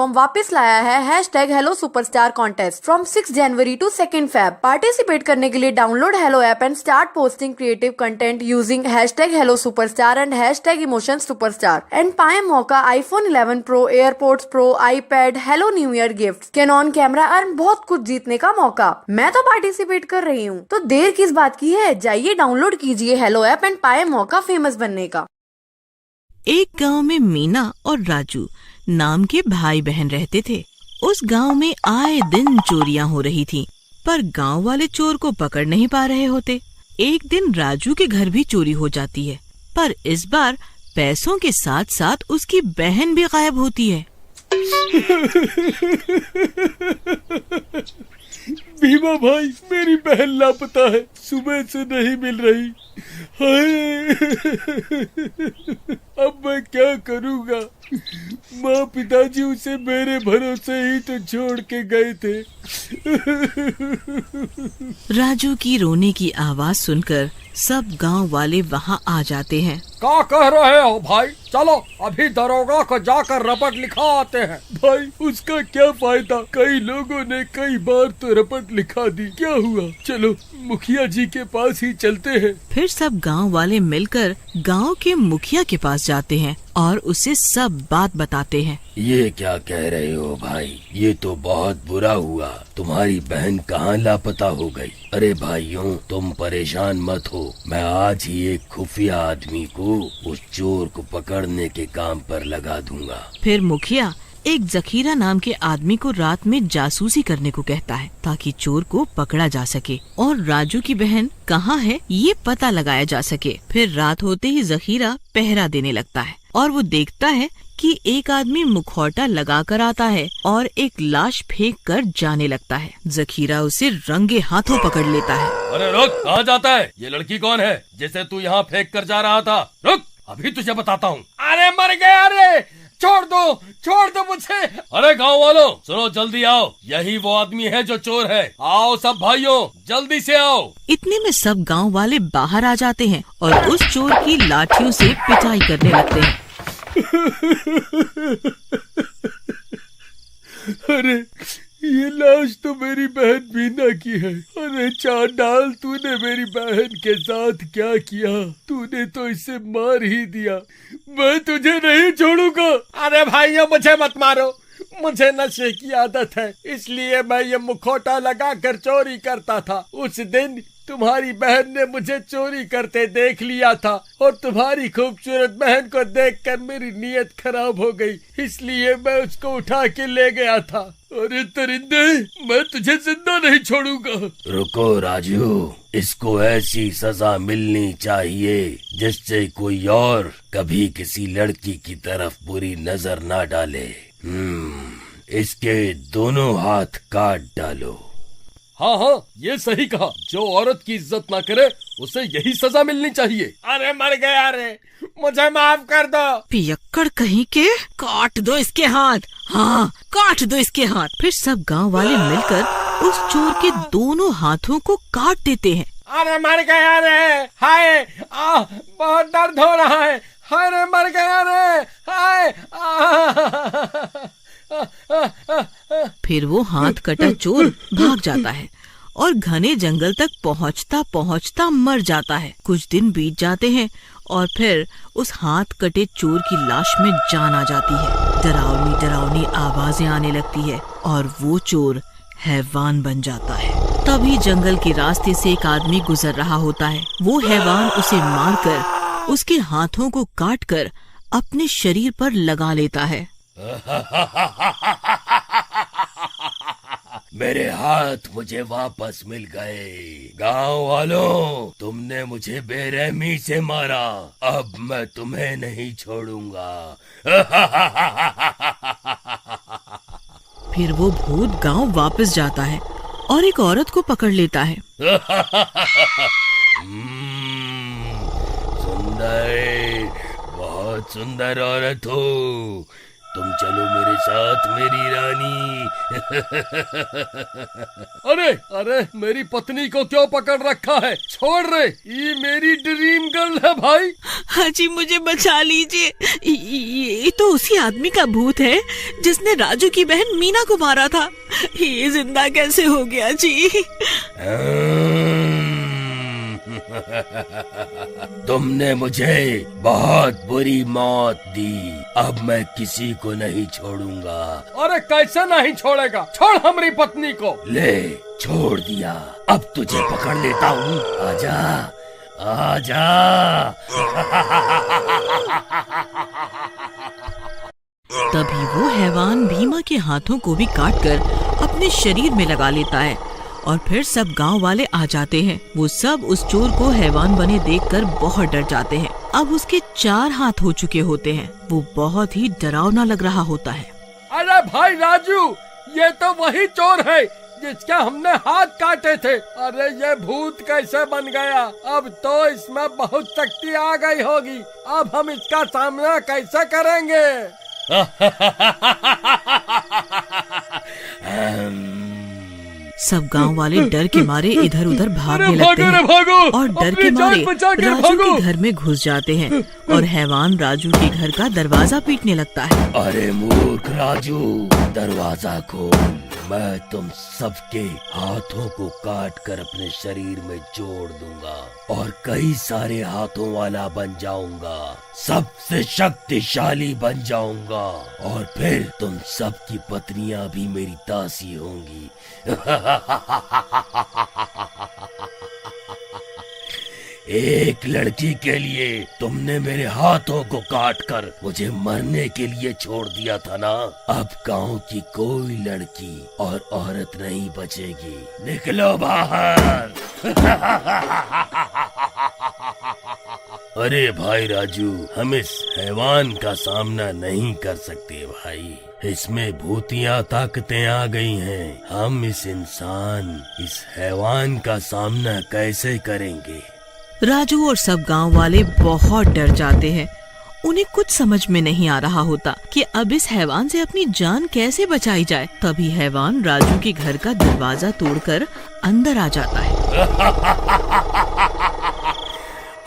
हम वापस लाया है hashtag hello superstar contest from 6 January to 2 Feb। Participate करने के लिए download hello app and start posting creative content using hashtag hello superstar and hashtag emotion superstar and पाए मौका iPhone 11 pro, AirPods pro, iPad, hello new year gift, Canon camera और बहुत कुछ जीतने का मौका। मैं तो पार्टिसिपेट कर रही हूँ, तो देर किस बात की है, जाइए डाउनलोड कीजिए हेलो ऐप एंड पाए मौका फेमस बनने का। एक गांव में मीना और राजू नाम के भाई बहन रहते थे। उस गांव में आए दिन चोरियां हो रही थीं, पर गांव वाले चोर को पकड़ नहीं पा रहे होते। एक दिन राजू के घर भी चोरी हो जाती है, पर इस बार पैसों के साथ साथ उसकी बहन भी गायब होती है। भीमा भाई, मेरी बहन लापता है, सुबह से नहीं मिल रही। हाय, अब मैं क्या करूँगा? माँ पिताजी उसे मेरे भरोसे ही तो छोड़ के गए थे। राजू की रोने की आवाज सुनकर सब गांव वाले वहां आ जाते हैं। क्या कह रहे हो भाई? चलो अभी दरोगा को जाकर रपट लिखा आते हैं। भाई, उसका क्या फायदा? कई लोगों ने कई बार तो रपट लिखा दी, क्या हुआ? चलो मुखिया जी के पास ही चलते हैं। फिर सब गांव वाले मिलकर गांव के मुखिया के पास जाते हैं और उसे सब बात बताते हैं। ये क्या कह रहे हो भाई? ये तो बहुत बुरा हुआ। तुम्हारी बहन कहाँ लापता हो गई? अरे भाइयों, तुम परेशान मत हो, मैं आज ही एक खुफिया आदमी को उस चोर को पकड़ने के काम पर लगा दूंगा। फिर मुखिया एक जखीरा नाम के आदमी को रात में जासूसी करने को कहता है, ताकि चोर को पकड़ा जा सके और राजू की बहन कहाँ है ये पता लगाया जा सके। फिर रात होते ही जखीरा पहरा देने लगता है और वो देखता है कि एक आदमी मुखौटा लगा कर आता है और एक लाश फेंक कर जाने लगता है। जखीरा उसे रंगे हाथों पकड़ लेता है। अरे रुक, कहाँ जाता है? ये लड़की कौन है जिसे तू यहाँ फेंक कर जा रहा था? रुक, अभी तुझे बताता हूँ। अरे मर गया रे, छोड़ दो मुझे। अरे गांव वालों, सुनो, जल्दी आओ, यही वो आदमी है जो चोर है। आओ सब भाइयों, जल्दी से आओ। इतने में सब गांव वाले बाहर आ जाते हैं और उस चोर की लाठियों से पिटाई करने लगते हैं। अरे, ये लाश तो मेरी बहन बीना की है। अरे चांडाल, तूने मेरी बहन के साथ क्या किया? तूने तो इसे मार ही दिया। मैं तुझे नहीं छोड़ूंगा। अरे भाइयों, मुझे मत मारो, मुझे नशे की आदत है, इसलिए मैं ये मुखौटा लगा कर चोरी करता था। उस दिन तुम्हारी बहन ने मुझे चोरी करते देख लिया था और तुम्हारी खूबसूरत बहन को देखकर मेरी नीयत खराब हो गई, इसलिए मैं उसको उठा के ले गया था। अरे तरिंदे, मैं तुझे जिंदा नहीं छोड़ूंगा। रुको राजू, इसको ऐसी सजा मिलनी चाहिए जिससे कोई और कभी किसी लड़की की तरफ बुरी नजर ना डाले। इसके दोनों हाथ काट डालो। हाँ, ये सही कहा। जो औरत की इज्जत ना करे उसे यही सजा मिलनी चाहिए। अरे मर गया रे, मुझे माफ कर दो। पियक्कड़ कहीं के, काट दो इसके हाथ। हाँ, काट दो इसके हाथ। फिर सब गांव वाले मिलकर उस चोर के दोनों हाथों को काट देते हैं। अरे मर गया रे, हाय, बहुत दर्द हो रहा है। हाय रे, मर गया रे, हाय। फिर वो हाथ कटा चोर भाग जाता है और घने जंगल तक पहुंचता पहुंचता मर जाता है। कुछ दिन बीत जाते हैं और फिर उस हाथ कटे चोर की लाश में जान आ जाती है। डरावनी डरावनी आवाजें आने लगती है और वो चोर हैवान बन जाता है। तभी जंगल के रास्ते से एक आदमी गुजर रहा होता है। वो हैवान उसे मारकर उसके हाथों को काटकर अपने शरीर पर लगा लेता है। मेरे हाथ मुझे वापस मिल गए। गांव वालों, तुमने मुझे बेरहमी से मारा, अब मैं तुम्हें नहीं छोड़ूंगा। फिर वो भूत गांव वापस जाता है और एक औरत को पकड़ लेता है। सुंदर, बहुत सुंदर औरत हो। तुम चलो मेरे साथ मेरी रानी। अरे अरे, मेरी पत्नी को क्यों पकड़ रखा है? छोड़ रे, ये मेरी ड्रीम गर्ल है भाई। हाजी मुझे बचा लीजिए, ये तो उसी आदमी का भूत है जिसने राजू की बहन मीना को मारा था। ये जिंदा कैसे हो गया जी? तुमने मुझे बहुत बुरी मौत दी, अब मैं किसी को नहीं छोड़ूंगा। अरे कैसे नहीं छोड़ेगा? छोड़ हमारी पत्नी को। ले, छोड़ दिया, अब तुझे पकड़ लेता हूँ। आजा आजा। तभी वो हैवान भीमा के हाथों को भी काटकर अपने शरीर में लगा लेता है और फिर सब गांव वाले आ जाते हैं। वो सब उस चोर को हैवान बने देखकर बहुत डर जाते हैं। अब उसके 4 हाथ हो चुके होते हैं। वो बहुत ही डरावना लग रहा होता है। अरे भाई राजू, ये तो वही चोर है जिसके हमने हाथ काटे थे। अरे ये भूत कैसे बन गया? अब तो इसमें बहुत शक्ति आ गई होगी। अब हम इसका सामना कैसे करेंगे? सब गांव वाले डर के मारे इधर उधर भागने लगते हैं और डर के मारे राजू के घर में घुस जाते हैं और हैवान राजू के घर का दरवाजा पीटने लगता है। अरे मूर्ख राजू, दरवाजा खोल, मैं तुम सबके हाथों को काट कर अपने शरीर में जोड़ दूंगा और कई सारे हाथों वाला बन जाऊंगा, सबसे शक्तिशाली बन जाऊंगा और फिर तुम सबकी पत्नियां भी मेरी दासी होंगी। एक लड़की के लिए तुमने मेरे हाथों को काटकर मुझे मरने के लिए छोड़ दिया था ना? अब गांव की कोई लड़की और औरत नहीं बचेगी। निकलो बाहर। अरे भाई राजू, हम इस हैवान का सामना नहीं कर सकते भाई। इसमें भूतिया ताकतें आ गई हैं। हम इस हैवान का सामना कैसे करेंगे? राजू और सब गांव वाले बहुत डर जाते हैं। उन्हें कुछ समझ में नहीं आ रहा होता कि अब इस हैवान से अपनी जान कैसे बचाई जाए। तभी हैवान राजू के घर का दरवाजा तोड़कर अंदर आ जाता है।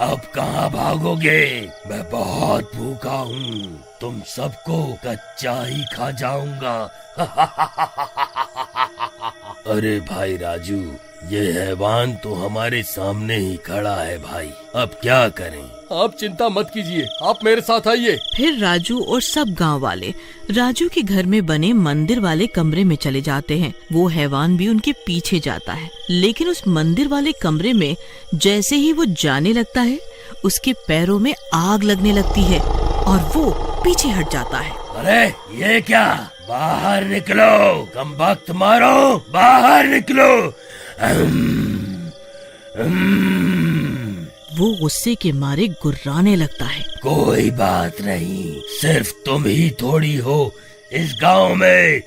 अब कहाँ भागोगे? मैं बहुत भूखा हूँ, तुम सबको कच्चा ही खा जाऊंगा। अरे भाई राजू, ये हैवान तो हमारे सामने ही खड़ा है भाई, अब क्या करें? आप चिंता मत कीजिए, आप मेरे साथ आइए। फिर राजू और सब गांव वाले राजू के घर में बने मंदिर वाले कमरे में चले जाते हैं। वो हैवान भी उनके पीछे जाता है, लेकिन उस मंदिर वाले कमरे में जैसे ही वो जाने लगता है, उसके पैरों में आग लगने लगती है और वो पीछे हट जाता है। अरे ये क्या? बाहर निकलो, कमबख्त मारो, बाहर निकलो। वो गुस्से के मारे गुर्राने लगता है। कोई बात नहीं, सिर्फ तुम ही थोड़ी हो इस गांव में।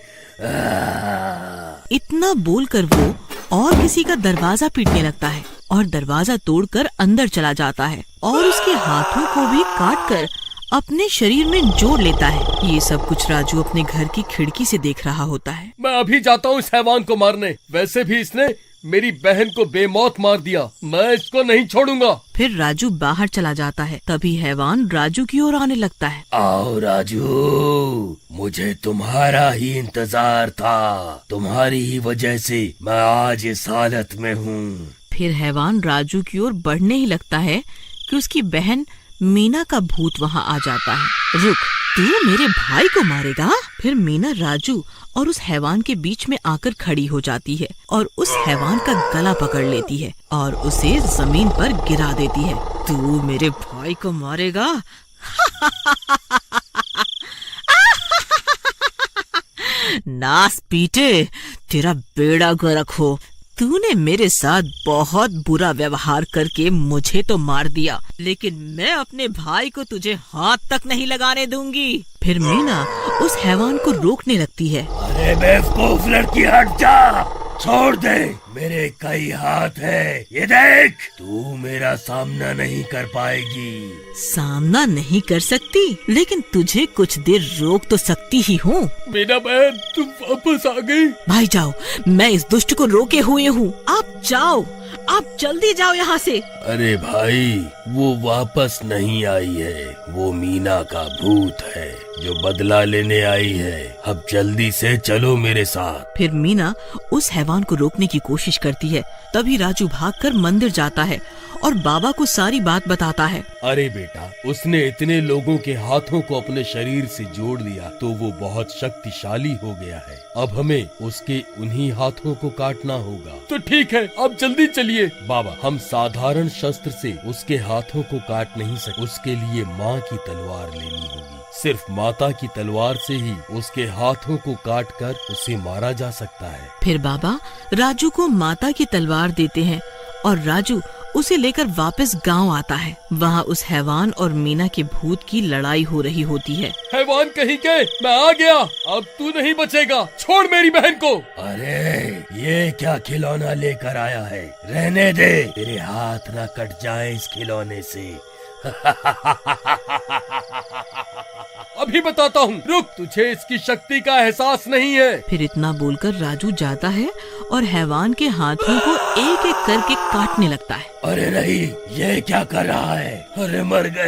इतना बोलकर वो और किसी का दरवाजा पीटने लगता है और दरवाजा तोड़कर अंदर चला जाता है और उसके हाथों को भी काटकर अपने शरीर में जोड़ लेता है। ये सब कुछ राजू अपने घर की खिड़की से देख रहा होता है। मैं अभी जाता हूँ इस हैवान को मारने। वैसे भी इसने मेरी बहन को बेमौत मार दिया, मैं इसको नहीं छोड़ूंगा। फिर राजू बाहर चला जाता है। तभी हैवान राजू की ओर आने लगता है। आओ राजू, मुझे तुम्हारा ही इंतजार था। तुम्हारी ही वजह से मैं आज इस हालत में हूँ। फिर हैवान राजू की ओर बढ़ने ही लगता है कि उसकी बहन मीना का भूत वहाँ आ जाता है। रुक, तू मेरे भाई को मारेगा? फिर मीना राजू और उस हैवान के बीच में आकर खड़ी हो जाती है और उस हैवान का गला पकड़ लेती है और उसे जमीन पर गिरा देती है। तू मेरे भाई को मारेगा? नास पीटे, तेरा बेड़ा गर्क हो। तूने मेरे साथ बहुत बुरा व्यवहार करके मुझे तो मार दिया, लेकिन मैं अपने भाई को तुझे हाथ तक नहीं लगाने दूंगी। फिर मीना उस हैवान को रोकने लगती है। अरे बेवकूफ लड़की, हट जा। छोड़ दे, मेरे कई हाथ है, ये देख। तू मेरा सामना नहीं कर पाएगी। सामना नहीं कर सकती, लेकिन तुझे कुछ देर रोक तो सकती ही हूँ। मीना बहन, तुम वापस आ गई। भाई जाओ, मैं इस दुष्ट को रोके हुए हूँ। आप जाओ, आप जल्दी जाओ यहाँ से। अरे भाई, वो वापस नहीं आई है, वो मीना का भूत है जो बदला लेने आई है। अब जल्दी से चलो मेरे साथ। फिर मीना उस हैवान को रोकने की कोशिश करती है। तभी राजू भागकर मंदिर जाता है और बाबा को सारी बात बताता है। अरे बेटा, उसने इतने लोगों के हाथों को अपने शरीर से जोड़ दिया तो वो बहुत शक्तिशाली हो गया है। अब हमें उसके उन्हीं हाथों को काटना होगा। तो ठीक है, अब जल्दी चलिए। बाबा, हम साधारण शस्त्र से उसके हाथों को काट नहीं सकते, उसके लिए माँ की तलवार लेनी होगी। सिर्फ माता की तलवार से ही उसके हाथों को काट कर उसे मारा जा सकता है। फिर बाबा राजू को माता की तलवार देते हैं और राजू उसे लेकर वापस गांव आता है। वहाँ उस हैवान और मीना के भूत की लड़ाई हो रही होती है। हैवान कहीं के, मैं आ गया, अब तू नहीं बचेगा। छोड़ मेरी बहन को। अरे, ये क्या खिलौना लेकर आया है? रहने दे, तेरे हाथ ना कट जाए इस खिलौने से। अभी बताता हूँ, रुक, तुझे इसकी शक्ति का एहसास नहीं है। फिर इतना बोलकर राजू जाता है और हैवान के हाथों को एक एक करके काटने लगता है। अरे नहीं, ये क्या कर रहा है? अरे मर गए।